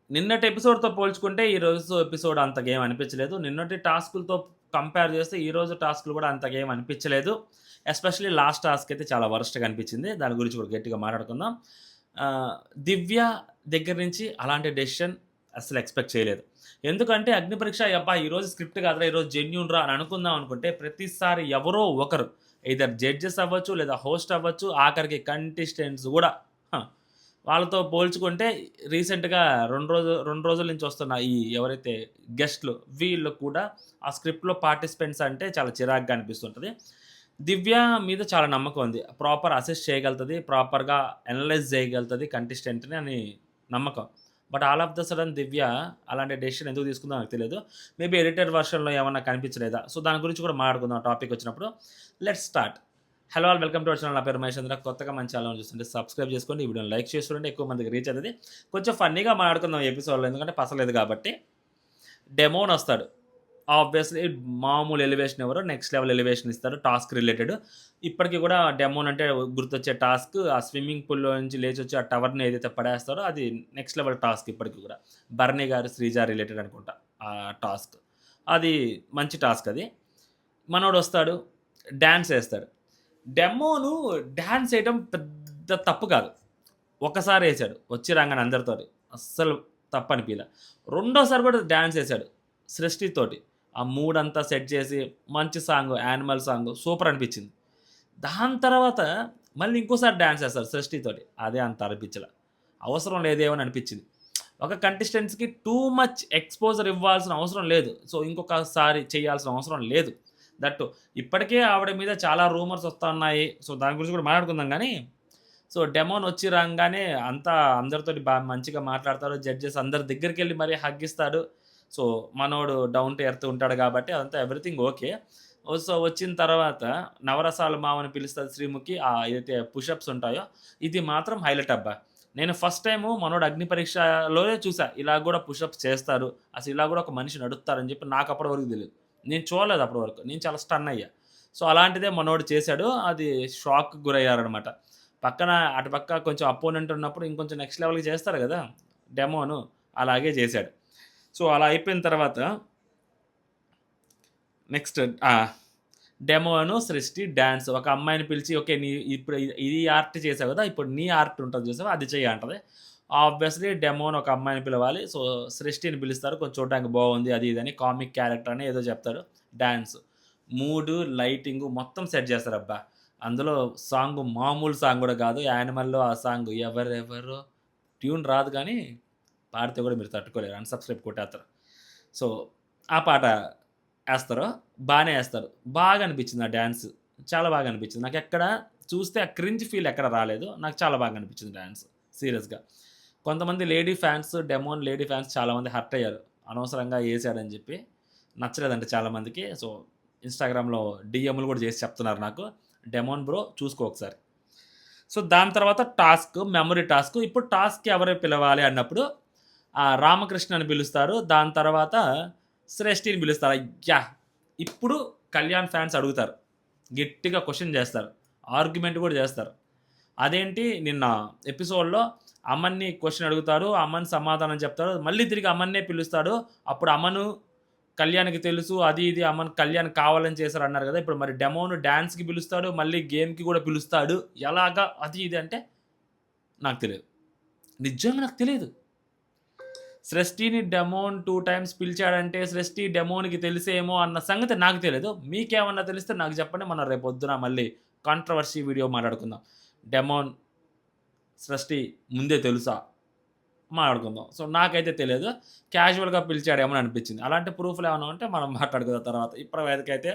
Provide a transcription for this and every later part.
నిన్నటి ఎపిసోడ్‌తో పోల్చుకుంటే ఈరోజు ఎపిసోడ్ అంతగా ఏమి అనిపించలేదు. నిన్నటి టాస్కులతో కంపేర్ చేస్తే ఈరోజు టాస్కులు కూడా అంతగా ఏమి అనిపించలేదు. ఎస్పెషల్లీ లాస్ట్ టాస్క్ అయితే చాలా వరస్ట్‌గా అనిపించింది. దాని గురించి కూడా గట్టిగా మాట్లాడుకుందాం. దివ్య దగ్గర నుంచి అలాంటి డెసిషన్ అస్సలు ఎక్స్‌పెక్ట్ చేయలేదు. ఎందుకంటే అగ్నిపరీక్ష అబ్బా! ఈరోజు స్క్రిప్ట్ కాదురా, ఈరోజు జెన్యూన్ రా అని అనుకుందాం అనుకుంటే ప్రతిసారి ఎవరో ఒకరు ఎయిదర్ జడ్జెస్ అవ్వచ్చు, లేదా హోస్ట్ అవ్వచ్చు, ఆఖరికి కంటెస్టెంట్స్ గూడా వాళ్ళతో పోల్చుకుంటే రీసెంట్‌గా 2 రోజుల నుంచి వస్తున్న ఈ ఎవరైతే గెస్ట్‌లు వీళ్ళు కూడా ఆ స్క్రిప్ట్‌లో పార్టిసిపెంట్స్ అంటే చాలా చిరాకుగా అనిపిస్తుంటది. దివ్య మీద చాలా నమ్మకం ఉంది. ప్రాపర్ అసెస్ చేయగలుగుతది. ప్రాపర్‌గా అనలైజ్ చేయగలుగుతది కంటెస్టెంట్‌ని అని నమ్మకం. But all of the sudden Divya అలాంటి డెసిషన్ ఎందుకు తీసుకుందో నాకు తెలీదు. మేబీ ఎడిటెడ్ వెర్షన్‌లో ఏమన్నా కనిపించలేదా? సో, దాని గురించి కూడా మాట్లాడుకుందాం టాపిక్ వచ్చినప్పుడు. Let's start. Hello all, welcome to our channel. నా పేరు మహేష్ చంద్ర. కొత్తగా మన ఛానల్ చూస్తుంటే సబ్స్క్రైబ్ చేసుకోండి. ఈ వీడియోని లైక్ చేసి చూడండి. ఎక్కువ మందికి రీచ్ అవుతది. కొంచెం ఫన్నీగా మాట్లాడుకుందాం ఈ ఎపిసోడ్‌లో, ఎందుకంటే పసలేదు కాబట్టి. డెమోన్ వస్తాడు. ఆబ్వియస్‌లీ మామూలు ఎలివేషన్ ఇవ్వరు. నెక్స్ట్ లెవెల్ ఎలివేషన్ ఇస్తారు టాస్క్ రిలేటెడ్. ఇప్పటికి కూడా డెమోన్ అంటే గుర్తొచ్చే టాస్క్ ఆ స్విమ్మింగ్ పూల్‌లో నుంచి లేచొచ్చి ఆ టవర్‌ని ఏదైతే పడేస్తారో అది నెక్స్ట్ లెవెల్ టాస్క్ ఇప్పటికి కూడా. భరణి గారు, శ్రీజ రిలేటెడ్ అనుకుంటా ఆ టాస్క్. అది మంచి టాస్క్ అది. మనోడొస్తాడు, డాన్స్ ఏస్తాడు. డెమోను డాన్స్ ఏయటం పెద్ద తప్పు కాదు. ఒక్కసారేసాడు వచ్చి రాంగానే అందరితోటి. అస్సలు తప్పనిపియలా. రెండోసారి కూడా డాన్స్ ఏసాడు సృష్టితోటి. ఆ మూడంతా సెట్ చేసి మంచి సాంగ్ 'యానిమల్' సాంగ్ సూపర్ అనిపించింది. దాని తర్వాత మళ్ళీ ఇంకోసారి డాన్స్ ఏస్తాడు సృష్టితోటి. అదే అంత అనిపించలా. అవసరం లేదేమో అని అనిపించింది. ఒక కంటెస్టెంట్స్‌కి టూ మచ్ ఎక్స్‌పోజర్ ఇవ్వాల్సిన అవసరం లేదు. సో, ఇంకొకసారి చేయాల్సిన అవసరం లేదు. దట్టు ఇప్పటికే ఆవిడ మీద చాలా రూమర్స్ వస్తున్నాయి. సో, దాని గురించి కూడా మాట్లాడుకుందాం గానీ, సో, డెమోన్ వచ్చి రాంగానే అంతా అందరితోటి మంచిగా మాట్లాడతాడు. జడ్జెస్ అందరి దగ్గరికెళ్ళి మరీ హగ్ ఇస్తాడు. సో, మనోడు డౌన్ టు ఎర్త్ ఉంటాడు గాబట్టి అదంతా ఎవ్రీథింగ్ ఓకే. సో, వచ్చిన తర్వాత నవరసాల మావని పిలుస్తది శ్రీముఖి. ఏదైతే పుషప్స్ ఉంటాయో, ఇది మాత్రం హైలైట్ అబ్బా! నేను ఫస్ట్ టైము మనోడు అగ్ని పరీక్షలోనే చూసా. ఇలా గూడా పుషప్స్ చేస్తారు. అసలు ఇలా గూడా ఒక మనిషి నడుత్తారని జెప్పి నాకు అప్పటి వరకు తెలీదు. నేను చూడలేదు అప్పటి వరకు. నేను చాలా స్టన్ అయ్యా. సో, అలాంటిదే మనోడు చేశాడు. అది షాక్‌కి గురయ్యారనమాట. పక్కన అటుపక్క కొంచెం అపోనెంట్ ఉన్నప్పుడు ఇంకొంచెం నెక్స్ట్ లెవెల్‌కి చేస్తారు గదా! డెమోను అలాగే జేశాడు. సో, అలా అయిపోయిన తర్వాత నెక్స్ట్ ఆ! డెమోను, సృష్టి డాన్స్. ఒక అమ్మాయిని పిలిచి ఓకే. ఇప్పుడు ఇది ఆర్ట్ చేసావు గదా! ఇప్పుడు నీ ఆర్ట్ ఉంటది చూసావా? అది చెయ్యి అంటది. ఆబ్వియస్‌లీ డెమోని ఒక అమ్మాయిని పిలవాలి. సో, సృష్టిని పిలుస్తారు. కొంచెం చూడడానికి బాగుంది అది ఇది అని కామిక్ క్యారెక్టర్ అని ఏదో చెప్తారు. డాన్స్. మూడు, లైటింగు మొత్తం సెట్ చేస్తారబ్బా! అందులో సాంగ్ మామూలు సాంగ్ గూడా గాదు. 'యానిమల్‌లో' ఆ సాంగ్ ఎవరెవరో ట్యూన్ రాదు గానీ, పాడితే గూడా మీరు తట్టుకోలేరు. అన్‌సబ్‌స్క్రైబ్ కొట్టేత్తరు. సో, ఆ పాట ఏస్తారు. బానే ఏస్తారు. బాగా అనిపించింది ఆ డాన్స్. చాలా బాగా అనిపించింది. నాకెక్కడ చూస్తే ఆ క్రింజ్ ఫీల్ ఎక్కడ రాలేదు. నాకు చాలా బాగా అనిపించింది డాన్స్ సీరియస్‌గా. కొంతమంది lady fans, demon lady fans చాలామంది హర్ట్ అయ్యారు. అనవసరంగా ఏసాడని జెప్పి. నచ్చలేదంట చాలామందికి. సో, ఇన్‌స్టాగ్రామ్‌లో డీఎంలు గూడా చేసి చెప్తున్నారు నాకు. డెమోన్ బ్రో చూసుకో ఒకసారి. సో, దాని తర్వాత టాస్క్, మెమరీ టాస్క్. ఇప్పుడు టాస్క్‌కి ఎవరు పిలవాలి అన్నప్పుడు రామకృష్ణని పిలుస్తారు. దాని తర్వాత శ్రేష్ఠిని పిలుస్తారు. అయ్యా! ఇప్పుడు కళ్యాణ్ ఫ్యాన్స్ అడుగుతారు. గట్టిగా క్వెషన్ చేస్తారు. ఆర్గ్యుమెంట్ కూడా చేస్తారు. అదేంటి నిన్న ఎపిసోడ్‌లో అమన్‌ని క్వెషన్ అడుగుతారు. అమన్ సమాధానం చెప్తాడు. మళ్ళీ తిరిగి అమన్నే పిలుస్తాడు. అప్పుడు అమను కళ్యాణ్‌కి తెలుసు. అది ఇది అమన్ కళ్యాణ్ కావాలని చేశారన్నారు గదా! ఇప్పుడు మరి డెమోను డాన్స్‌కి పిలుస్తాడు. మళ్ళీ గేమ్‌కి కూడా పిలుస్తాడు. ఎలాగా అది ఇది అంటే నాకు తెలీదు. నిజంగా నాకు తెలీదు. సృష్టిని డెమోన్ 2 టైమ్స్ పిలిచాడంటే, సృష్టి డెమోన్‌కి తెలిసేమో అన్న సంగతి నాకు తెలీదు. మీకేమన్నా తెలిస్తే నాకు చెప్పండి. మనం రేపొద్దున మళ్ళీ కాంట్రోవర్సీ వీడియో మాట్లాడుకుందాం. డెమోన్, సృష్టి ముందే తెలుసా? మాట్లాడుకుందాం. సో, నాకైతే తెలియదు. క్యాజువల్‌గా పిలిచాడేమో అని అనిపించింది. అలాంటి ప్రూఫ్‌లు ఏమన్నా ఉంటే మనం మాట్లాడుకుందాం తర్వాత. ఇప్పటివరకైతే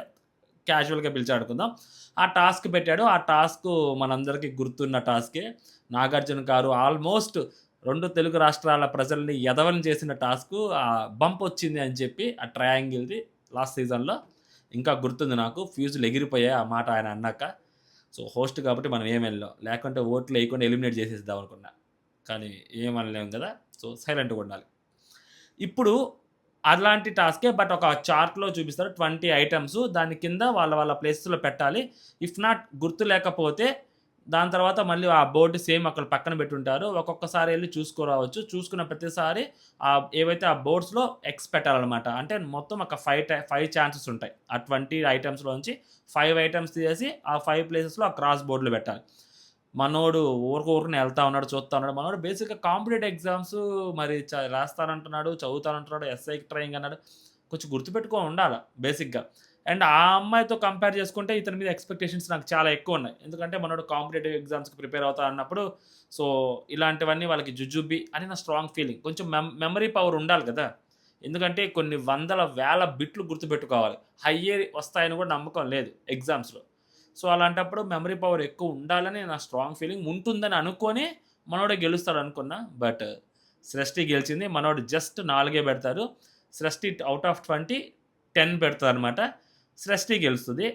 క్యాజువల్‌గా పిలిచాడనుకుందాం. ఆ టాస్క్ పెట్టాడు. ఆ టాస్కు మనందరికీ గుర్తున్న టాస్కే. నాగార్జున గారు ఆల్మోస్ట్ 2 తెలుగు రాష్ట్రాల ప్రజల్ని ఎదవలను చేసిన టాస్కు బంపొచ్చింది అని చెప్పి ఆ ట్రయాంగిల్‌ది లాస్ట్ సీజన్‌లో. ఇంకా గుర్తుంది నాకు. ఫ్యూజులు ఎగిరిపోయాయి ఆ మాట ఆయన అన్నాక. సో, హోస్ట్ కాబట్టి మనం ఏమెళ్ళాం. లేకుంటే ఓట్లేయకుండా ఎలిమినేట్ చేసేద్దాం అనుకున్నా. కానీ ఏమనలేం గదా! సో, సైలెంట్‌గుండాలి. ఇప్పుడు అలాంటి టాస్కే బట్ ఒక చార్ట్‌లో చూపిస్తారు. 20 ఐటెమ్స్ దాని కింద వాళ్ళ వాళ్ళ ప్లేసెస్‌లో పెట్టాలి. ఇఫ్ నాట్ గుర్తు లేకపోతే దాని తర్వాత మళ్ళీ ఆ బోర్డ్ సేమ్ అక్కడ పక్కన పెట్టుంటారు. ఒక్కొక్కసారి ఎళ్లి చూసుకోరావచ్చు. చూసుకున్న ప్రతిసారి ఏవైతే ఆ బోర్డ్స్‌లో ఎక్స్ పెట్టాలనమాట. అంటే మొత్తం ఒక 5 ఛాన్సెస్ ఉంటాయి. ఆ 20 ఐటెమ్స్‌లోంచి 5 ఐటెమ్స్ తీసేసి ఆ 5 ప్లేసెస్‌లో ఆ క్రాస్ బోర్డ్‌లు పెట్టాలి. మనోడు ఊరుకనే ఎళ్తా ఉన్నాడు, చూత్తా ఉన్నాడు. మనోడు బేసిక్‌గా కాంపిటేటివ్ ఎగ్జామ్స్ మరి రాస్తానంటున్నాడు, చదువుతానంటున్నాడు, ఎస్ఐకి ట్రైనింగ్ అన్నాడు. కొంచెం గుర్తుపెట్టుకొని ఉండాల బేసిక్‌గా. అండ్ ఆ అమ్మాయితో కంపేర్ చేసుకుంటే ఇతని మీద ఎక్స్‌పెక్టేషన్స్ నాకు చాలా ఎక్కువున్నాయి. ఎందుకంటే మనోడు కాంపిటేటివ్ ఎగ్జామ్స్‌కి ప్రిపేర్ అవుతా అన్నప్పుడు సో, ఇలాంటివన్నీ వాళ్ళకి జుజుబి అని నా స్ట్రాంగ్ ఫీలింగ్. కొంచెం మెమరీ పవర్ ఉండాలి కదా! ఎందుకంటే కొన్ని వందల, వేల బిట్లు గుర్తుపెట్టుకోవాలి. హయ్యే వస్తాయని కూడా నమ్మకం లేదు ఎగ్జామ్స్‌లో. సో, అలాంటప్పుడు మెమరీ పవర్ ఎక్కువ ఉండాలని నా స్ట్రాంగ్ ఫీలింగ్. ఉంటుందని అనుకోని మనోడే గెలుస్తాడనుకున్నా. బట్ సృష్టి గెలిచింది. మనోడు జస్ట్ 4 పెడతారు. సృష్టి ఔట్ ఆఫ్ 20 10 పెడతాదనమాట. సృష్టి గెలుస్తది.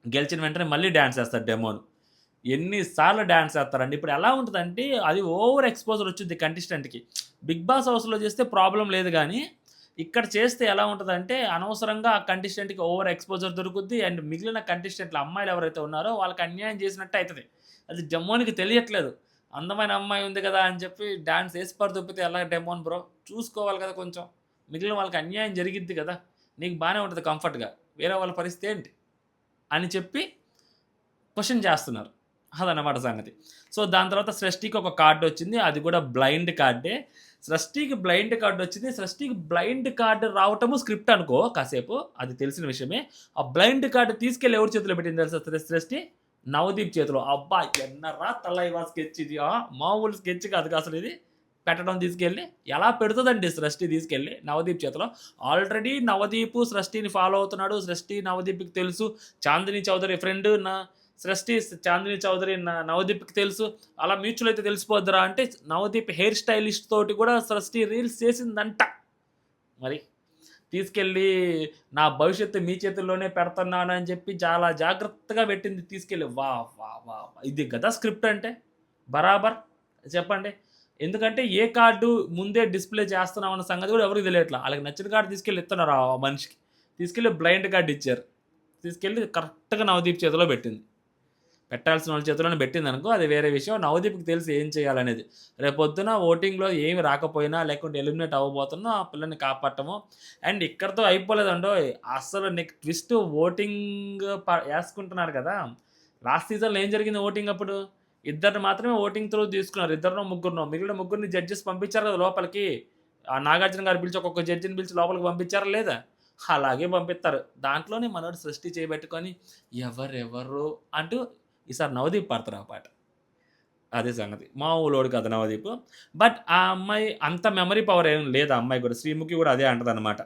గెలిచిన వెంటనే మళ్ళీ డాన్స్ ఏస్తాడు డెమోన్. ఎన్ని సార్లు డాన్స్ ఏస్తారండి. ఇప్పుడు ఎలా ఉంటదంటే అది ఓవర్ ఎక్స్‌పోజర్ వచ్చిద్ది కంటెస్టెంట్‌కి. 'బిగ్ బాస్' హౌస్‌లో చేస్తే ప్రాబ్లమ్ లేదు గానీ, ఇక్కడ చేస్తే ఎలా ఉంటదంటే అనవసరంగా ఆ కంటెస్టెంట్‌కి ఓవర్ ఎక్స్‌పోజర్ దొరుకుద్ది. అండ్ మిగిలిన కంటెస్టెంట్‌లు అమ్మాయిలు ఎవరైతే ఉన్నారో వాళ్ళకి అన్యాయం చేసినట్టు అయితది. అది డెమోన్‌కి తెలియట్లేదు. అందమైన అమ్మాయి ఉంది కదా! అని చెప్పి డాన్స్ ఏసి పరదొబ్బితే ఎలా డెమోన్ బ్రో చూసుకోవాలి కదా కొంచెం. మిగిలిన వాళ్ళకి అన్యాయం జరిగిద్ది కదా! నీకు బానే ఉంటది కంఫర్ట్‌గా. వేరే వాళ్ళ పరిస్థితి ఏంటి? అని చెప్పి క్వెషన్ చేస్తున్నారు. అదనమాట సంగతి. సో, దాని తర్వాత సృష్టికి ఒక కార్డొచ్చింది. అది కూడా బ్లైండ్ కార్డే. సృష్టికి బ్లైండ్ కార్డొచ్చింది. సృష్టికి బ్లైండ్ కార్డ్ రావటము స్క్రిప్ట్ అనుకో కాసేపు. అది తెలిసిన విషయమే. ఆ బ్లైండ్ కార్డ్ తీసుకెళ్ళి ఎవరి చేతిలో పెట్టింది తెలుసా సృష్టి? నవదీప్ చేతిలో. అబ్బా! ఎన్నరా తలైవా స్కెచ్ ఇది. మామూలు స్కెచ్ కాదు అసలిది. పెట్టడం తీసుకెళ్ళి. ఎలా పెడుతదండి సృష్టి తీసుకెళ్ళి నవదీప్ చేతిలో. ఆల్రెడీ నవదీపు సృష్టిని ఫాలో అవుతున్నాడు. సృష్టి నవదీప్‌కి తెలుసు. చాందిని చౌదరి ఫ్రెండ్ సృష్టి చాందిని చౌదరి నవదీప్‌కి తెలుసు. అలా మ్యూచువల్ అయితే తెలిసిపోద్దిరా అంటే నవదీప్ హెయిర్ స్టైలిస్ట్ తోటి కూడా సృష్టి రీల్స్ చేసిందంట. మరి తీసుకెళ్ళి నా భవిష్యత్తు మీ చేతుల్లోనే పెడుతున్నానని చెప్పి చాలా జాగ్రత్తగా పెట్టింది తీసుకెళ్ళి. వాహ్! వాహ్! వాహ్! ఇది గదా స్క్రిప్ట్ అంటే. బరాబర్ చెప్పండి. ఎందుకంటే ఏ కార్డు ముందే డిస్‌ప్లే చేస్తున్నాం అన్న సంగతి కూడా ఎవరికీ తెలియట్లా. ఆళ్ళకి నచ్చిన కార్డ్ తీసుకెళ్ళి ఇస్తున్నారు ఆ మనిషికి. తీసుకెళ్ళి బ్లైండ్ కార్డ్ ఇచ్చారు. తీసుకెళ్ళి కరెక్ట్‌గా నవదీప్ చేతిలో పెట్టింది. పెట్టాల్సిన వాళ్ళ చేతిలోనే పెట్టిందనుకో అది వేరే విషయం. నవదీప్‌కి తెలుసు ఏం చేయాలనేది. రేపొద్దున ఓటింగ్‌లో ఏమి రాకపోయినా లేకుంటే ఎలిమినేట్ అవ్వబోతున్నా ఆ పిల్లని కాపాడటము. అండ్ ఇక్కడితో అయిపోలేదండోయ్! అసలు నెక్స్ట్ ట్విస్ట్ ఓటింగ్ యేసుకుంటున్నారు కదా! లాస్ట్ సీజన్‌లో ఏం జరిగింది ఓటింగ్ అప్పుడు? ఇద్దరిని మాత్రమే ఓటింగ్ త్రూ తీసుకున్నారు. ఇద్దరినో, ముగ్గురినో. మిగిలిన ముగ్గురిని జడ్జెస్ పంపించారు కదా లోపలికి. నాగార్జున గారు పిలిచి ఒక్కొక్క జడ్జిని పిలిచి లోపలికి పంపించారా లేదా? అలాగే పంపిత్తారు. దాంట్లోనే మనోడు సృష్టి చేయబెట్టుకొని ఎవరెవరో అంటూ ఈసారి నవదీప్ పాడతారు ఆ పాట. అదే సంగతి. మామూలోడు కాదు నవదీప్. బట్ ఆ అమ్మాయి అంత మెమరీ పవర్ ఏం లేదు ఆ అమ్మాయికి కూడా. శ్రీముఖి కూడా అదే అంటదనమాట.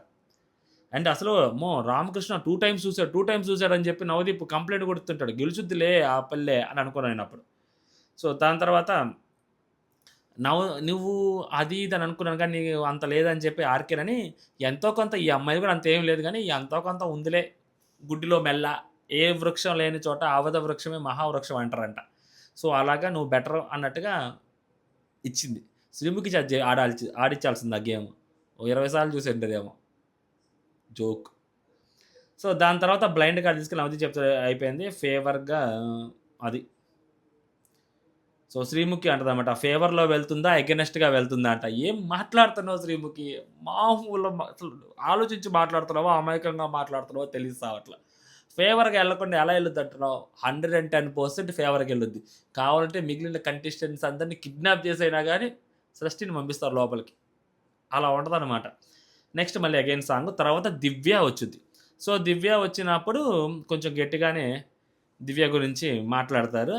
అంటే అసలు అమ్మో! రామకృష్ణ 2 టైమ్స్ చూసాడు, 2 టైమ్స్ చూసాడని చెప్పి నవదీప్ కంప్లెయింట్ కొడుతుంటాడు. గెలుచుద్దిలే ఆ పిల్లే అని అనుకున్నా నేనప్పుడు. సో, దాని తర్వాత నువ్వు అది ఇది అని అనుకున్నాను కానీ నీకు అంత లేదని చెప్పి ఆర్‌కేనని ఎంతో కొంత ఈ అమ్మాయిది కూడా అంతేం లేదు గానీ ఎంతో కొంత ఉందిలే. గుడ్డిలో మెల్ల ఏ వృక్షం లేని చోట ఆవద వృక్షమే మహావృక్షం అంటారంట. సో, అలాగా నువ్వు బెటర్ అన్నట్టుగా ఇచ్చింది. శ్రీముఖి చేత ఆడిచ్చాల్సింది ఆ గేమ్. ఓ 20 సార్లు చూసుంటదేమో జోక్. సో, దాని తర్వాత బ్లైండ్ కార్డ్ తీసుకెళ్ళి అవధి చెప్తే అయిపోయింది. ఫేవర్‌గా అది. సో, శ్రీముఖి అంటదనమాట. ఫేవర్‌లో వెళ్తుందా? ఎగనెస్ట్‌గా వెళ్తుందా అంట. ఏం మాట్లాడుతున్నావు శ్రీముఖి? మామూలు అసలు ఆలోచించి మాట్లాడుతున్నావో, అమాయకంగా మాట్లాడుతున్నావో తెలిసి సావట్ల. ఫేవర్‌గా ఎళ్ళకుండా ఎలా ఎళ్ళుద్దంటున్నావు? 110% ఫేవర్‌గెళ్ళుద్ది. కావాలంటే మిగిలిన కంటెస్టెంట్స్ అందరిని కిడ్నాప్ చేసైనా గాని సృష్టిని పంపిస్తారు లోపలికి. అలా ఉంటదనమాట. నెక్స్ట్ మళ్ళీ అగైన్ సాంగ్. తర్వాత 'దివ్య' వచ్చుద్ది. సో, 'దివ్య' వచ్చినప్పుడు కొంచెం గట్టిగానే 'దివ్య' గురించి మాట్లాడతారు.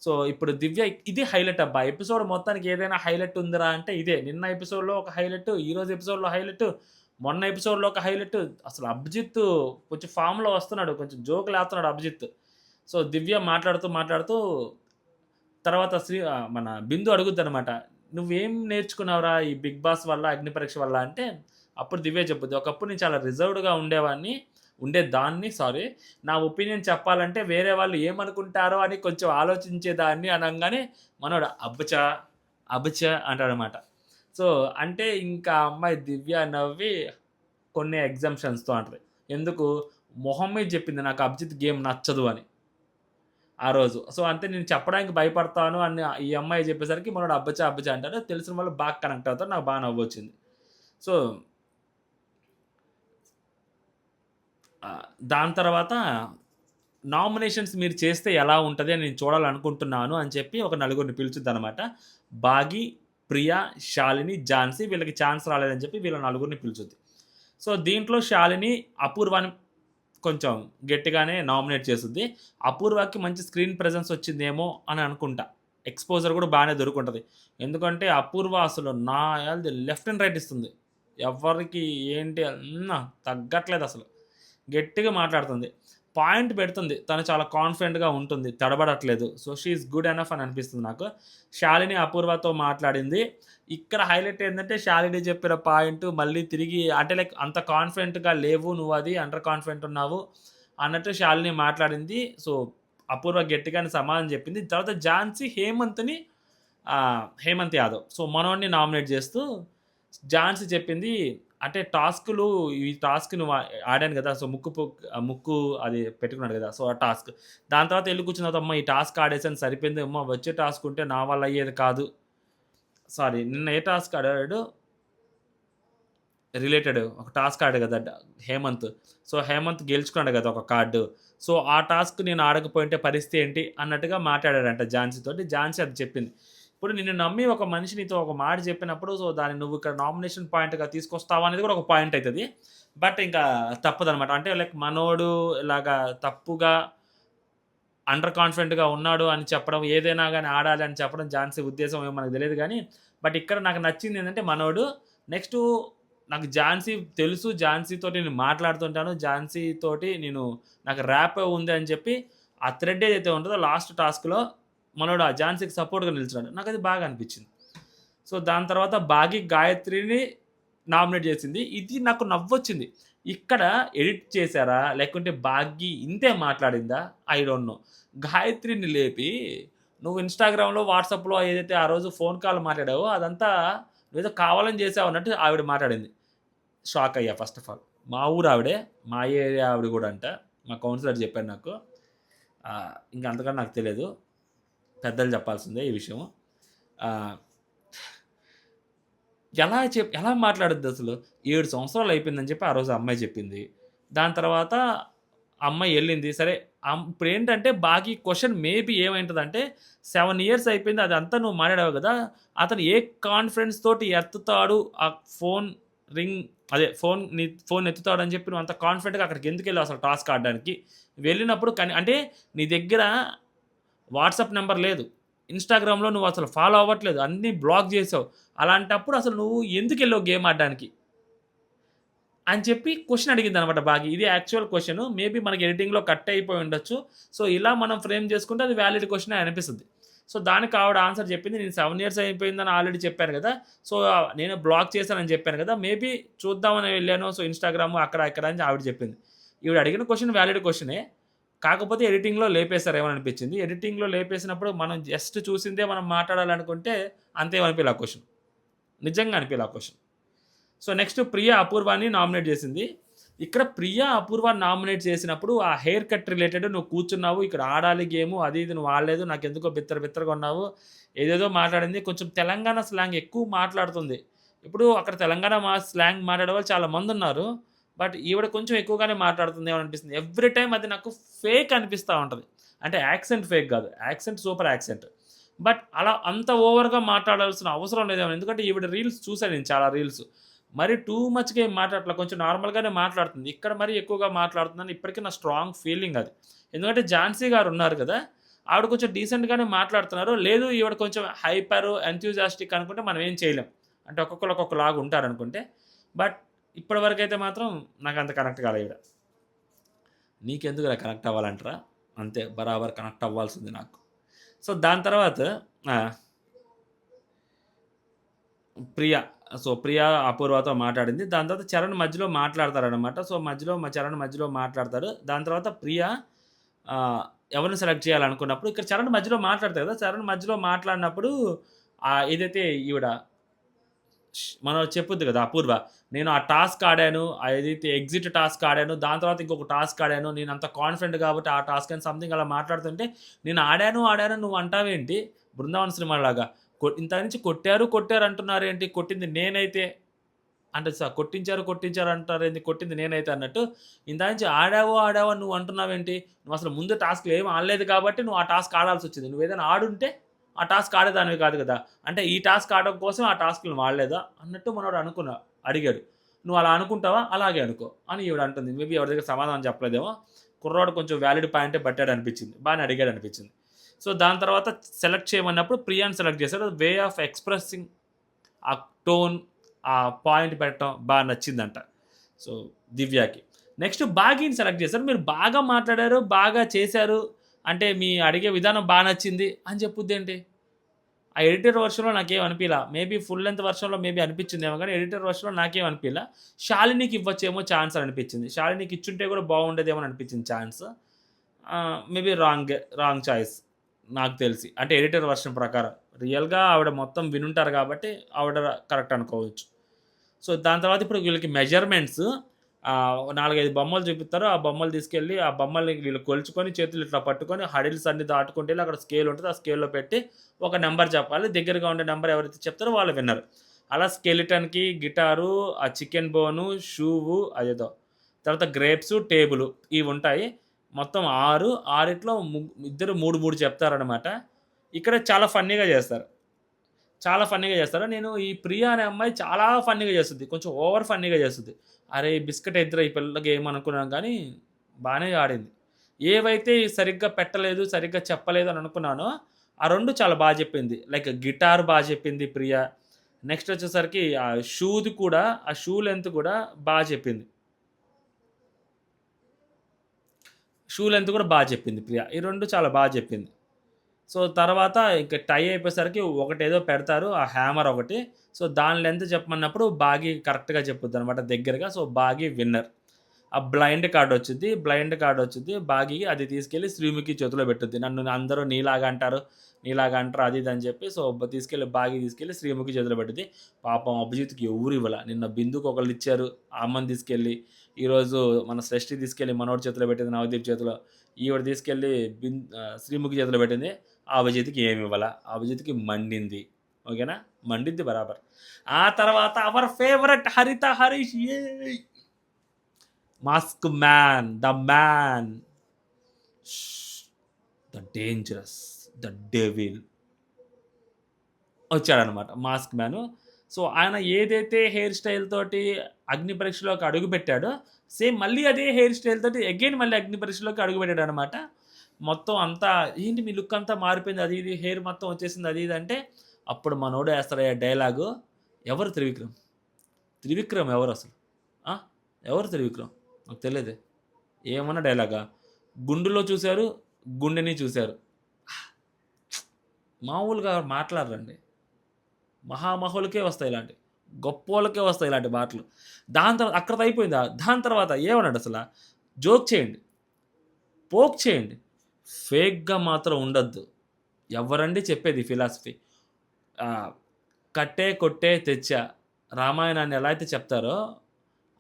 సో, ఇప్పుడు 'దివ్య' ఇది హైలైట్ అబ్బా! ఎపిసోడ్ మొత్తానికి ఏదైనా హైలైట్ ఉందిరా అంటే ఇదే. నిన్న ఎపిసోడ్‌లో ఒక హైలైట్, ఈరోజు ఎపిసోడ్‌లో హైలైట్, మొన్న ఎపిసోడ్‌లో ఒక హైలైట్. అసలు అభిజిత్ కొంచెం ఫామ్‌లో వస్తున్నాడు. కొంచెం జోకులేస్తున్నాడు అభిజిత్. సో, 'దివ్య' మాట్లాడుతూ తర్వాత మన బిందు అడుగుద్దనమాట. "నువ్వేం నేర్చుకున్నావురా ఈ 'బిగ్ బాస్' వల్ల, 'అగ్ని పరీక్ష' వల్ల" అంటే అప్పుడు దివ్య చెప్పుద్ది. "ఒకప్పుడు నేను చాలా రిజర్వ్డ్‌గా ఉండేదాన్ని సారీ. నా ఒపీనియన్ చెప్పాలంటే వేరే వాళ్ళు ఏమనుకుంటారో అని కొంచెం ఆలోచించేదాన్ని" అనంగానే మనోడు "అబ్బచా! అబ్బచా!" అంటాడనమాట. సో, అంటే ఇంకా ఆ అమ్మాయి దివ్య నవ్వి కొన్ని ఎగ్జంప్షన్స్‌తో అంటది. ఎందుకు? మొహం మీద చెప్పింది నాకు అభిజిత్ గేమ్ నచ్చదు అని. ఆ రోజు. సో, అంతే నేను చెప్పడానికి భయపడతాను అని ఈ అమ్మాయి చెప్పేసరికి మనోడు అబ్బచ్చా! అబ్బచ్చా! అంటాడు. తెలిసిన వాళ్ళు బాగా కనెక్ట్ అవుతారు. నాకు బాగా నవ్వొచ్చింది. సో, దాని తర్వాత నామినేషన్స్ మీరు చేస్తే ఎలా ఉంటది అని నేను చూడాలనుకుంటున్నాను అని చెప్పి ఒక నలుగురిని పిలుచుద్దనమాట. బాగి, ప్రియ, శాలిని, ఝాన్సీ వీళ్ళకి ఛాన్స్ రాలేదని చెప్పి వీళ్ళ నలుగురిని పిలుచుద్ది. సో, దీంట్లో శాలిని అపూర్వని కొంచెం గట్టిగానే నామినేట్ చేసుద్ది. అపూర్వకి మంచి స్క్రీన్ ప్రెజెన్స్ వచ్చిందేమో అని అనుకుంటా. ఎక్స్‌పోజర్ కూడా బానే దొరికుంటది. ఎందుకంటే అపూర్వ అసలు నా యాల్ది లెఫ్ట్ అండ్ రైట్ ఇస్తుంది. ఎవ్వరికి ఏంటి తగ్గట్లేదసలు. గట్టిగా మాట్లాడుతుంది. పాయింట్ పెడుతుంది. తను చాలా కాన్ఫిడెంట్‌గా ఉంటుంది. తడబడట్లేదు. So, she is good enough అని అనిపిస్తుంది నాకు. శాలిని అపూర్వతో మాట్లాడింది. ఇక్కడ హైలైట్ ఏందంటే శాలిని చెప్పిన పాయింట్ మళ్ళీ తిరిగి అంటే లైక్ అంత కాన్ఫిడెంట్‌గా లేవు నువ్వది అండర్ కాన్ఫిడెంట్ ఉన్నావు అన్నట్టు శాలిని మాట్లాడింది. సో, అపూర్వ గట్టిగానే సమాధానం చెప్పింది. తర్వాత ఝాన్సీ హేమంత్ యాదవ్. సో, మనోడిని నామినేట్ చేస్తూ ఝాన్సీ చెప్పింది అంటే టాస్క్‌లు ఈ టాస్క్ నువ్వు ఆడాను గదా! సో, ముక్కు అది పెట్టుకున్నాడు గదా! సో, ఆ టాస్క్. దాని తర్వాత ఎళ్లి కూర్చున్న తర్వాత, అమ్మ ఈ టాస్క్ ఆడేసాను సరిపోయింది. అమ్మ వచ్చే టాస్క్ ఉంటే నా వల్ల అయ్యేది కాదు. సారీ నిన్న ఏ టాస్క్ ఆడాడు? రిలేటెడ్ ఒక టాస్క్ ఆడాడు గదా! హేమంత్. సో, హేమంత్ గెలుచుకున్నాడు గదా! ఒక కార్డ్. సో, ఆ టాస్క్ నేను ఆడకపోయుంటే పరిస్థితి ఏంటి అన్నట్టుగా మాట్లాడాడంట ఝాన్సీ తోటి. ఝాన్సీ అది చెప్పింది. ఇప్పుడు నిన్ను నమ్మి ఒక మనిషి నీతో ఒక మాట చెప్పినప్పుడు సో, దాన్ని నువ్వు ఇక్కడ నామినేషన్ పాయింట్‌గా తీసుకొస్తావా అనేది కూడా ఒక పాయింట్ అయితది. బట్ ఇంకా తప్పదనమాట. అంటే లైక్ మనోడు ఇలాగా తప్పుగా అండర్ కాన్ఫిడెంట్‌గా ఉన్నాడు అని చెప్పడం, ఏదైనా గాని ఆడాలి అని చెప్పడం ఝాన్సీ ఉద్దేశం ఏమో మనకు తెలీదు గానీ, బట్ ఇక్కడ నాకు నచ్చిందేంటంటే మనోడు నెక్స్టు నాకు ఝాన్సీ తెలుసు. ఝాన్సీ తోటి నేను మాట్లాడుతుంటాను. ఝాన్సీ తోటి నాకు ర్యాపో ఉంది అని చెప్పి, ఆ థ్రెడ్ ఏదైతే ఉంటదో లాస్ట్ టాస్క్‌లో మనోడు ఆ ఝాన్సీకి సపోర్ట్‌గా నిలిచున్నాడు. నాకది బాగా అనిపిచ్చింది. సో, దాని తర్వాత బాగి గాయత్రిని నామినేట్ చేసింది. ఇది నాకు నవ్వొచ్చింది. ఇక్కడ ఎడిట్ చేశారా? లేకుంటే భాగ్య ఇంతే మాట్లాడిందా? I don't know. గాయత్రిని లేపి నువ్వు ఇన్‌స్టాగ్రామ్‌లో, వాట్సాప్‌లో ఏదైతే ఆ రోజు ఫోన్ కాల్ మాట్లాడావో అదంతా నువ్వేదో కావాలని చేసావు అన్నట్టు ఆవిడ మాట్లాడింది. షాక్ అయ్యా ఫస్ట్ ఆఫ్ ఆల్. మా ఊరు ఆవిడే. మా ఏరియా ఆవిడ కూడా అంట. మా కౌన్సిలర్ చెప్పాడు నాకు. ఇంక అంతకన్నా నాకు తెలీదు. పెద్దలు చెప్పాల్సిందే ఈ విషయం. ఆహ్ ఎలా మాట్లాడుద్దసలు? 7 సంవత్సరాలు అయిపోయిందని చెప్పి ఆ రోజు ఆ అమ్మాయి చెప్పింది. దాని తర్వాత ఆ అమ్మాయి ఎళ్ళింది. సరే ఇప్పుడేంటంటే బాకీ క్వెషన్ మేబీ ఏమైంటదంటే 7 ఇయర్స్ అయిపోయింది. అదంతా నువ్వు మాట్లాడావు గదా! అతను ఏ కాన్ఫిడెన్స్ తోటి ఎత్తుతాడు ఆ ఫోన్ రింగ్ అదే నీ ఫోన్ ఎత్తుతాడని చెప్పి నువ్వు అంత కాన్ఫిడెంట్‌గా అక్కడికెందుకెళ్ళావు అసలు టాస్క్ ఆడడానికి? వెళ్ళినప్పుడు అంటే నీ దగ్గర వాట్సాప్ నంబర్ లేదు. ఇన్‌స్టాగ్రామ్‌లో నువ్వసలు ఫాలో అవ్వట్లేదు. అన్నీ బ్లాక్ జేసావు. అలాంటప్పుడు అసలు నువ్వు ఎందుకెళ్ళావు గేమ్ ఆడడానికి? అని చెప్పి క్వెషన్ అడిగిందనమాట బాగి. ఇది యాక్చువల్ క్వెషను. మేబీ మనకి ఎడిటింగ్‌లో కట్ అయిపోయి ఉండొచ్చు. సో, ఇలా మనం ఫ్రేమ్ చేసుకుంటే అది వాలిడ్ క్వెషనే అనిపిస్తది. సో, దానికి ఆవిడ ఆన్సర్ చెప్పింది. నేను 7 ఇయర్స్ అయిపోయిందని ఆల్రెడీ చెప్పాను గదా! సో, నేను బ్లాక్ చేశానని చెప్పాను గదా! మేబీ చూద్దామని వెళ్ళాను. సో, ఇన్‌స్టాగ్రామ్ అక్కడ, ఇక్కడ అని ఆవిడ చెప్పింది. ఈవిడ అడిగిన క్వెషన్ వాలిడ్ క్వెషనే. కాకపోతే ఎడిటింగ్‌లో లేపేసారేమో అనిపించింది. ఎడిటింగ్‌లో లేపేసినప్పుడు మనం జస్ట్ చూసిందే మనం మాట్లాడాలనుకుంటే అంతేం అనిపియలే ఆ క్వెషన్. నిజంగా అనిపియలే ఆ క్వెషన్. సో, నెక్స్ట్ ప్రియ అపూర్వాని నామినేట్ చేసింది. ఇక్కడ ప్రియ అపూర్వాని నామినేట్ చేసినప్పుడు ఆ హెయిర్ కట్ రిలేటెడ్ నువ్వు కూర్చున్నావు. ఇక్కడ ఆడాలి గేము అది ఇది నువ్వు ఆడలేదు. నాకెందుకో బిత్తరగా ఉన్నావు. ఏదేదో మాట్లాడింది. కొంచెం తెలంగాణ స్లాంగ్ ఎక్కువ మాట్లాడుతుంది. ఇప్పుడు అక్కడ తెలంగాణ స్లాంగ్ మాట్లాడేవాళ్ళు చాలా మందున్నారు. బట్ ఈవిడ కొంచెం ఎక్కువగానే మాట్లాడుతుందేమో అనిపిస్తుంది. ఎవ్రీ టైమ్ అది నాకు ఫేక్ అనిపిస్తా ఉంటది. అంటే యాక్సెంట్ ఫేక్ గాదు. Accent super accent. బట్ అలా అంత ఓవర్‌గా మాట్లాడాల్సిన అవసరం లేదేమో. ఎందుకంటే ఈవిడ రీల్స్ చూసాను నేను చాలా రీల్స్. మరి టూ మచ్‌గా ఏం మాట్లాడట్ల. కొంచెం నార్మల్‌గానే మాట్లాడుతుంది. ఇక్కడ మరీ ఎక్కువగా మాట్లాడుతుందని ఇప్పటికి నా స్ట్రాంగ్ ఫీలింగ్ అది. ఎందుకంటే ఝాన్సీ గారున్నారు గదా! ఆవిడ కొంచెం డీసెంట్‌గానే మాట్లాడుతున్నారు. లేదు ఈవిడ కొంచెం హైపర్, ఎంథూసియాస్టిక్ అనుకుంటే మనం ఏం చేయలేం. అంటే ఒక్కొక్కళ్ళు ఒక్కొక్కలాగా ఉంటారనుకుంటే. బట్ ఇప్పటివరకైతే మాత్రం నాకంత కనెక్ట్ కాలే ఈవిడ. నీకెందుకురా కనెక్ట్ అవ్వాలంటరా? అంతే బరాబర్ కనెక్ట్ అవ్వాల్సింది నాకు. సో, దాని తర్వాత ఆ! ప్రియ. సో, ప్రియ అపూర్వతో మాట్లాడింది. దాని తర్వాత చరణ్ మధ్యలో మాట్లాడతారనమాట. సో, చరణ్ మధ్యలో మాట్లాడతారు. దాని తర్వాత ప్రియ ఆహ్, ఎవరిని సెలెక్ట్ చేయాలనుకున్నప్పుడు ఇక్కడ చరణ్ మధ్యలో మాట్లాడతారు కదా! చరణ్ మధ్యలో మాట్లాడినప్పుడు ఏదైతే ఈవిడ మనం చెప్పుద్ది కదా అపూర్వ. నేను ఆ టాస్క్ ఆడాను. ఏదైతే ఎగ్జిట్ టాస్క్ ఆడాను. దాని తర్వాత ఇంకొక టాస్క్ ఆడాను. నేనంత కాన్ఫిడెంట్ కాబట్టి ఆ టాస్క్ అని సంథింగ్ అలా మాట్లాడుతుంటే, నేను ఆడాను నువ్వు అంటావేంటి? 'బృందావన' సినిమాలాగా. ఇంత నుంచి కొట్టారు అంటున్నారేంటి? కొట్టింది నేనైతే అంటే కొట్టించారు అంటారేంది? కొట్టింది నేనైతే అన్నట్టు. ఇందా నుంచి ఆడావు అని నువ్వు అంటున్నావేంటి? నువ్వసలు ముందు టాస్క్‌లు ఏమి ఆడలేదు కాబట్టి నువ్వు ఆ టాస్క్ ఆడాల్సొచ్చింది. నువ్వేదైనా ఆడుంటే ఆ టాస్క్ ఆడేదానివి కాదు కదా! అంటే ఈ టాస్క్ ఆడడం కోసం ఆ టాస్క్‌లు వాడలేదా? అన్నట్టు మనోడు అడిగాడు. నువ్వు అలా అనుకుంటావా? అలాగే అనుకో అని ఈవిడ అంటుంది. మేబీ ఎవరి దగ్గర సమాధానం చెప్పలేదేమో. కుర్రోడు కొంచెం వాలిడ్ పాయింటే పట్టాడనిపించింది. బానే అడిగాడనిపించింది. సో, దాని తర్వాత సెలెక్ట్ చేయమన్నప్పుడు ప్రియాని సెలెక్ట్ చేశాడు. వే ఆఫ్ ఎక్స్‌ప్రెసింగ్ ఆ టోన్, ఆ పాయింట్ పెట్టడం నచ్చిందంట. సో, దివ్యాకి. నెక్స్ట్ భాగీని సెలెక్ట్ చేశారు. మీరు బాగా మాట్లాడారు, బాగా చేశారు. అంటే మీ అడిగే విధానం నచ్చింది అని చెప్పుద్దేంటి? ఆ ఎడిటర్ వెర్షన్‌లో నాకేం అనిపియలా. మేబీ ఫుల్ లెంగ్త్ వెర్షన్‌లో మేబీ అనిపించిందేమో గానీ, ఎడిటర్ వెర్షన్‌లో నాకేం అనిపియలా. శాలినికి ఇవ్వచ్చేమో ఛాన్స్ అని అనిపించింది. శాలినికి ఇచ్చుంటే కూడా బాగుండేదేమో అని అనిపించింది ఛాన్స్. మేబీ రాంగ్ చాయిస్ నాకు తెలిసి. అంటే ఎడిటర్ వెర్షన్ ప్రకారం. రియల్‌గా ఆవిడ మొత్తం వినుంటారు కాబట్టి ఆవిడ కరెక్ట్ అనుకోవచ్చు. సో, దాని తర్వాత ఇప్పుడు వీళ్ళకి మెజర్‌మెంట్స్ 4, 5 బొమ్మలు చూపిత్తారు. ఆ బొమ్మలు తీసుకెళ్ళి ఆ బొమ్మల్ని వీళ్ళు కొలుచుకొని చేతులు ఇట్లా పట్టుకొని హడిల్స్ అన్ని దాటుకుంటూ ఎళ్లి అక్కడ స్కేల్ ఉంటది. ఆ స్కేల్‌లో పెట్టి ఒక నంబర్ చెప్పాలి. దగ్గరగా ఉండే నంబర్ ఎవరైతే చెప్తారో వాళ్ళు విన్నర్. అలా స్కెలిటన్‌కి, గిటారు, ఆ చికెన్ బోను, షూవు అదేదో తర్వాత గ్రేప్సు, టేబులు ఇవుంటాయి. మొత్తం 6, ఆరిట్లో ఇద్దరు 3 చెప్తారనమాట. ఇక్కడ చాలా ఫన్నీగా చేస్తారు. చాలా ఫన్నీగా చేస్తారు. నేను ఈ ప్రియ అనే అమ్మాయి చాలా ఫన్నీగా చేస్తది. కొంచెం ఓవర్ ఫన్నీగా చేస్తది. అరే! బిస్కెట్ ఎద్దురా ఈ పిల్ల గేమ్ అనుకున్నాం గానీ, బానే ఆడింది. ఏవైతే సరిగ్గా పెట్టలేదు, సరిగ్గా చెప్పలేదు అని అనుకున్నానో, ఆ 2 చాలా చెప్పింది. లైక్ గిటార్ చెప్పింది ప్రియ. నెక్స్ట్ వచ్చేసరికి ఆ షూది కూడా, ఆ షూ లెంత్ కూడా చెప్పింది. షూ లెంత్ కూడా చెప్పింది ప్రియ. ఈ 2 చాలా చెప్పింది. సో, తర్వాత ఇంక టై అయిపోయేసరికి ఒకటేదో పెడతారు. ఆ హ్యామర్ ఒకటి. సో, దాని లెంత్ చెప్పమన్నప్పుడు బాగీ కరెక్ట్‌గా చెప్పుద్దనమాట దగ్గరగా. So, Baaghi winner. ఆ బ్లైండ్ కార్డొచ్చిద్ది. బ్లైండ్ కార్డొచ్చిద్ది. బాగీ అది తీసుకెళ్ళి శ్రీముఖి చేతిలో పెట్టుద్ది. నన్ను అందరూ నీలాగా అంటారు. నీలాగా అంటారు అది ఇది అని చెప్పి సో, బాగీ తీసుకెళ్ళి శ్రీముఖి చేతిలో పెట్టుద్ది. పాపం అభిజిత్‌కి ఎవ్వరు ఇవ్వల. నిన్న బిందుకి ఒకళ్ళిచ్చారు. ఆ అమ్మని తీసుకెళ్ళి, ఈరోజు మన సృష్టి తీసుకెళ్ళి మనోడి చేతిలో పెట్టింది నవదీప్ చేతిలో. ఈవిడ తీసుకెళ్ళి శ్రీముఖి చేతిలో పెట్టింది. ఆ అభిజిత్‌కి ఏమి ఇవ్వల. ఆ అభిజిత్‌కి మండింది. ఓకేనా? మండిద్ది బరాబర్. ఆ తర్వాత our favourite Haritha Harish yay! Mask man, the man, the dangerous, the devil వచ్చాడనమాట మాస్క్ మ్యాను. సో, ఆయన ఏదైతే హెయిర్ స్టైల్ తోటి అగ్ని పరీక్షలోకి అడుగుపెట్టాడో, సేమ్ మళ్ళీ అదే హెయిర్ స్టైల్ తోటి అగైన్ మళ్ళీ అగ్ని పరీక్షలోకి అడుగుపెట్టాడనమాట. మొత్తం అంతా ఏంటి మీ లుక్ అంతా మారిపోయింది అది ఇది హెయిర్ మొత్తం వచ్చేసింది అది ఇది అంటే, అప్పుడు మనోడు ఏస్తాడయ్యా డైలాగు, ఎవరు త్రివిక్రమ్? త్రివిక్రమ్ ఎవరసలు? ఆ! ఎవరు త్రివిక్రమ్? నాకు తెలీదే. ఏమన్నా డైలాగా? గుండులో చూసారు, గుండెని చూసారు. మామూలుగా మాట్లాడరండి. మహామహులకే వస్తాయి ఇలాంటివి. గొప్పోళ్ళకే వస్తాయి ఇలాంటి మాటలు. దాని తర్వాత అక్కడితో అయిపోయిందా? దాని తర్వాత ఏమన్నాడసల? జోక్ చేయండి. పోక్ చేయండి. ఫేక్‌గా మాత్రం ఉండొద్దు. ఎవ్వరండి చెప్పేది ఫిలాసఫీ? ఆహ్, కట్టే, కొట్టే, తెచ్చా. రామాయణాన్ని ఎలా అయితే చెప్తారో,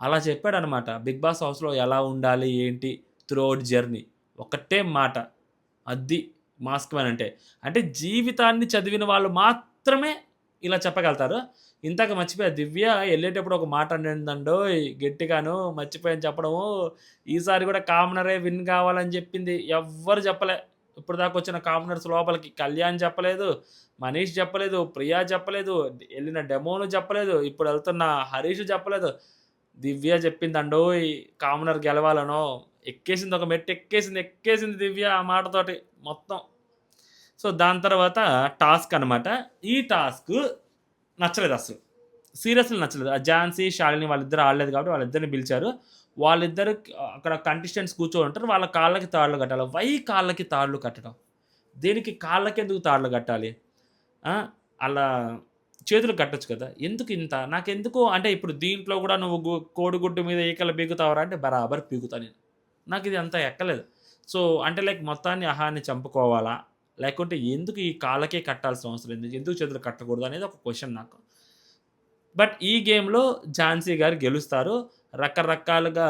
అలా చెప్పాడనమాట. 'బిగ్ బాస్' హౌస్‌లో ఎలా ఉండాలి, ఏంటి త్రూ ఔట్ జర్నీ. ఒకటే మాట. అది మాస్క్ మ్యాన్ అంటే. అంటే జీవితాన్ని చదివిన వాళ్ళు మాత్రమే ఇలా చెప్పగలుగుతారు. ఇందాక మర్చిపోయా దివ్య ఎళ్ళేటప్పుడు ఒక మాట అనిందండోయ్! గట్టిగాను మర్చిపోయాను చెప్పడము. ఈసారి గూడా కామనరే విన్ కావాలని జెప్పింది. ఎవ్వరు చెప్పలే. ఇప్పటిదాకొచ్చిన కామనర్స్ లోపలికి. కళ్యాణ్ చెప్పలేదు, మనీష్ చెప్పలేదు, ప్రియా చెప్పలేదు, ఎళ్ళిన డెమోను చెప్పలేదు, ఇప్పుడెళ్తున్న హరీష్ చెప్పలేదు. దివ్య చెప్పిందండోయ్! కామనర్ గెలవాలనో. ఎక్కేసింది ఒక మెట్టు ఎక్కేసింది దివ్య ఆ మాటతోటి మొత్తం. సో, దాని తర్వాత టాస్క్ అనమాట. ఈ టాస్క్ నచ్చలేదసలు. సీరియస్‌లీ నచ్చలేదు. ఆ ఝాన్సీ, శాలిని వాళ్ళిద్దరు ఆడలేదు కాబట్టి వాళ్ళిద్దరిని పిలిచారు. వాళ్ళిద్దరు అక్కడ కంటెస్టెంట్స్ కూర్చొనుంటారు. వాళ్ళ కాళ్ళకి తాళ్ళు కట్టాలి. వై కాళ్ళకి తాళ్ళు కట్టడం? దేనికి కాళ్ళకెందుకు తాళ్ళు కట్టాలి? ఆ! అలా చేతులకు కట్టొచ్చు కదా! ఎందుకింత? నాకెందుకో అంటే ఇప్పుడు దీంట్లో గూడా నువ్వు కోడిగుడ్డు మీద ఈకలు పీకుతావురా అంటే బరాబర్ పీకుతా నేను. నాకిది అంత ఎక్కలేదు. సో, అంటే లైక్ మొత్తాన్ని అహాన్ని చంపుకోవాలా? లేకుంటే ఎందుకు ఈ కాళ్ళకే కట్టాల్సిన అవసరం ఏంది? ఎందుకు చేతులకు కట్టకూడదు అనేది ఒక క్వెషన్ నాకు. బట్ ఈ గేమ్‌లో ఝాన్సీ గారు గెలుస్తారు. రకరకాలుగా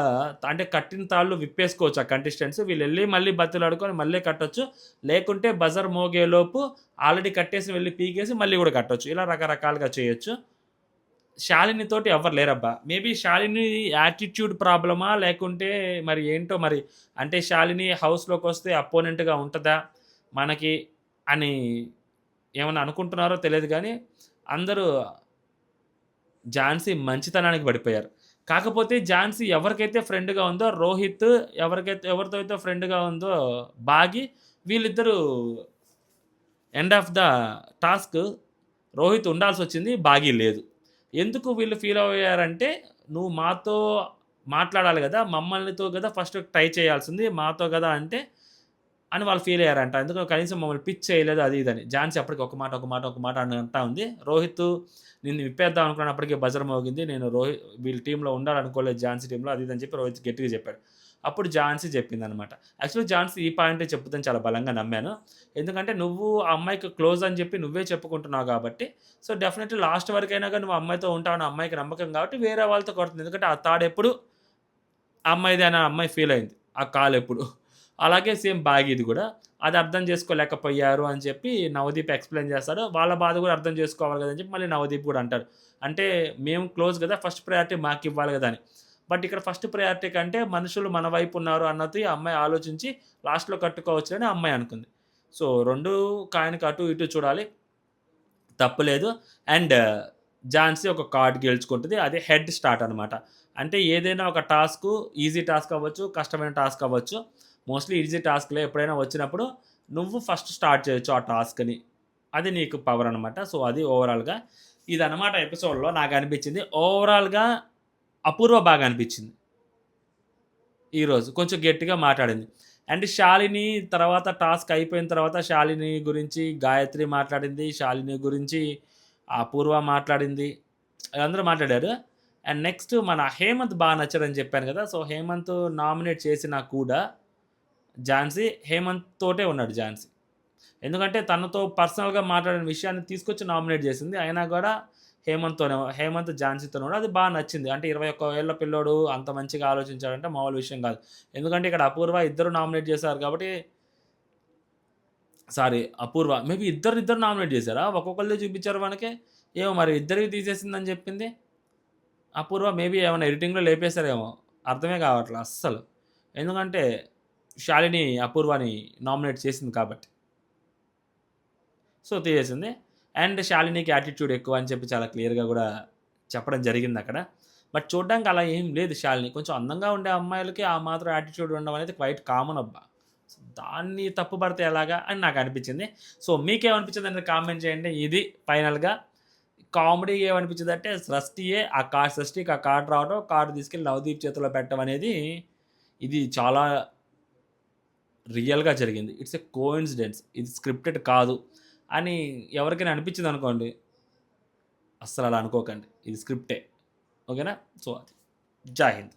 అంటే కట్టిన తాళ్ళు విప్పేసుకోవచ్చు ఆ కంటెస్టెంట్స్. వీళ్ళెళ్లి మళ్ళీ బతిలాడుకొని మళ్ళీ కట్టొచ్చు. లేకుంటే బజర్ మోగేలోపు ఆల్రెడీ కట్టేసి వెళ్లి పీకేసి మళ్ళీ గూడా కట్టొచ్చు. ఇలా రకరకాలుగా చేయొచ్చు. శాలినితోటి ఎవ్వరు లేరబ్బా! మేబీ శాలిని యాటిట్యూడ్ ప్రాబ్లమా? లేకుంటే మరి ఏంటో మరి. అంటే శాలిని హౌస్‌లోకొస్తే అపోనెంట్‌గా ఉంటదా? మనకి అని ఏమన్నా అనుకుంటున్నారో తెలీదు గానీ, అందరూ ఝాన్సీ మంచితనానికి పడిపోయారు. కాకపోతే ఝాన్సీ ఎవరికైతే ఫ్రెండ్‌గా ఉందో రోహిత్, ఎవరితో అయితే ఫ్రెండ్‌గా ఉందో బాగి, వీళ్ళిద్దరూ end of the task Rohit ఉండాల్సొచ్చింది. బాగి లేదు. ఎందుకు వీళ్ళు ఫీల్ అయ్యారంటే, "నువ్వు మాతో మాట్లాడాలి గదా! మమ్మల్నితో గదా ఫస్ట్ ట్రై చేయాల్సింది. మాతో గదా!" అంటే అని వాళ్ళు ఫీల్ అయ్యారంట. ఎందుకు కనీసం మమ్మల్ని పిక్ చేయలేదు అది ఇదని. ఝాన్సీ అప్పటికి ఒక మాట అని అంటా ఉంది. రోహిత్ నిన్ను విప్పేద్దాం అనుకున్నాను అప్పటికే బజర్ మోగింది. నేను వీళ్ళ టీమ్‌లో ఉండాలనుకోలేదు ఝాన్సీ టీమ్‌లో అది ఇది అని చెప్పి రోహిత్ గట్టిగా చెప్పాడు. అప్పుడు ఝాన్సీ చెప్పిందనమాట. యాక్చువల్లీ ఝాన్సీ ఈ పాయింటే చెప్పుద్దని చాలా బలంగా నమ్మాను. ఎందుకంటే నువ్వు ఆ అమ్మాయికి క్లోజ్ అని చెప్పి నువ్వే చెప్పుకుంటున్నావు కాబట్టి, సో డెఫినెట్‌లీ లాస్ట్ వరకైనా గాని నువ్వు ఆ అమ్మాయితో ఉంటావని ఆ అమ్మాయికి నమ్మకం కాబట్టి వేరే వాళ్ళతో కొడుతుంది. ఎందుకంటే ఆ తాడెప్పుడు అమ్మాయిదే అని ఆ అమ్మాయి ఫీల్ అయింది. ఆ కాలెప్పుడు. అలాగే సేమ్ బాగీది గూడా. అది అర్థం చేసుకోలేకపోయారు అని చెప్పి నవదీప్ ఎక్స్‌ప్లెయిన్ చేస్తాడు. వాళ్ళ బాధ గూడా అర్థం చేసుకోవాలి గదా! అని చెప్పి మళ్ళీ నవదీప్ గూడా అంటాడు. అంటే మేము క్లోజ్ గదా! ఫస్ట్ ప్రయారిటీ మాకివ్వాలి గదా! అని. బట్ ఇక్కడ ఫస్ట్ ప్రయారిటీ కంటే మనుషులు మన వైపు ఉన్నారు అన్నది ఆ అమ్మాయి ఆలోచించి లాస్ట్‌లో కట్టుకోవచ్చులని ఆ అమ్మాయి అనుకుంది. సో 2 కాయిన్‌కి అటు ఇటు చూడాలి. తప్పు లేదు. అండ్ ఝాన్సీ ఒక కార్డ్ గెలుచుకుంటది. అది హెడ్ స్టార్ట్ అనమాట. అంటే ఏదైనా ఒక టాస్కు ఈజీ టాస్క్ అవ్వచ్చు, కష్టమైన టాస్క్ అవ్వచ్చు. మోస్ట్‌లీ ఈజీ టాస్క్‌లే ఎప్పుడైనా వచ్చినప్పుడు నువ్వు ఫస్ట్ స్టార్ట్ చేయొచ్చు ఆ టాస్క్‌ని. అది నీకు పవర్ అనమాట. సో, అది ఓవరాల్‌గా ఇదనమాట ఎపిసోడ్‌లో నాకనిపించింది. ఓవరాల్‌గా అపూర్వ బాగా అనిపించింది. ఈరోజు కొంచెం గట్టిగా మాట్లాడింది. అండ్ శాలిని తర్వాత టాస్క్ అయిపోయిన తర్వాత శాలిని గురించి గాయత్రి మాట్లాడింది. శాలిని గురించి అపూర్వ మాట్లాడింది. అందరూ మాట్లాడారు. అండ్ నెక్స్ట్ మన హేమంత్ బా నచ్చాడని చెప్పాను గదా! సో, హేమంత్ నామినేట్ చేసినా కూడా ఝాన్సీ హేమంత్ తోటే ఉన్నాడు ఝాన్సీ. ఎందుకంటే తనతో పర్సనల్‌గా మాట్లాడిన విషయాన్ని తీసుకొచ్చి నామినేట్ చేసింది. అయినా గూడా హేమంత్ ఝాన్సీతోనే ఉన్నాడు. అది బా నచ్చింది. అంటే 21 ఏళ్ల పిల్లోడు అంత మంచిగా ఆలోచించాడంటే మామూలు విషయం గాదు. ఎందుకంటే ఇక్కడ అపూర్వ ఇద్దరు నామినేట్ చేశారు కాబట్టి అపూర్వ మేబీ ఇద్దరిద్దరు నామినేట్ చేశారా? ఒక్కొక్కళ్ళదే చూపించారు మనకి. ఏమో మరి ఇద్దరివి తీసేసిందని చెప్పింది. అపూర్వ మేబీ ఏమన్నా ఎడిటింగ్‌లో లేపేసారేమో! అర్థమే కావట్ల అస్సలు. ఎందుకంటే శాలిని అపూర్వని నామినేట్ చేసింది కాబట్టి. సో, తీసేసింది. అండ్ శాలినికి యాటిట్యూడ్ ఎక్కువ అని చెప్పి చాలా క్లియర్‌గా గూడా చెప్పడం జరిగిందక్కడ. బట్ చూడ్డానికి అలా ఏం లేదు శాలిని. కొంచెం అందంగా ఉండే అమ్మాయిలకి ఆ మాత్రం యాటిట్యూడ్ ఉండడం అనేది క్వైట్ కామన్ అబ్బా! సో, దాన్ని తప్పుపడితే ఎలాగా అని నాకనిపించింది. సో, మీకేమనిపించిందనేది కామెంట్ చేయండి. ఇది ఫైనల్‌గా. కామెడీ ఏమనిపించిందంటే షష్ఠికి ఆ కార్డ్ రావడం, కార్డ్ తీసుకెళ్ళి నవదీప్ చేతిలో పెట్టడం అనేది ఇది చాలా రియల్‌గా జరిగింది. It's a coincidence. ఇది స్క్రిప్టెడ్ కాదు అని ఎవరికైనా అనిపించిందనుకోండి, అస్సలలా అనుకోకండి. ఇది స్క్రిప్టే. ఓకేనా? సో, అది. జై హింద్.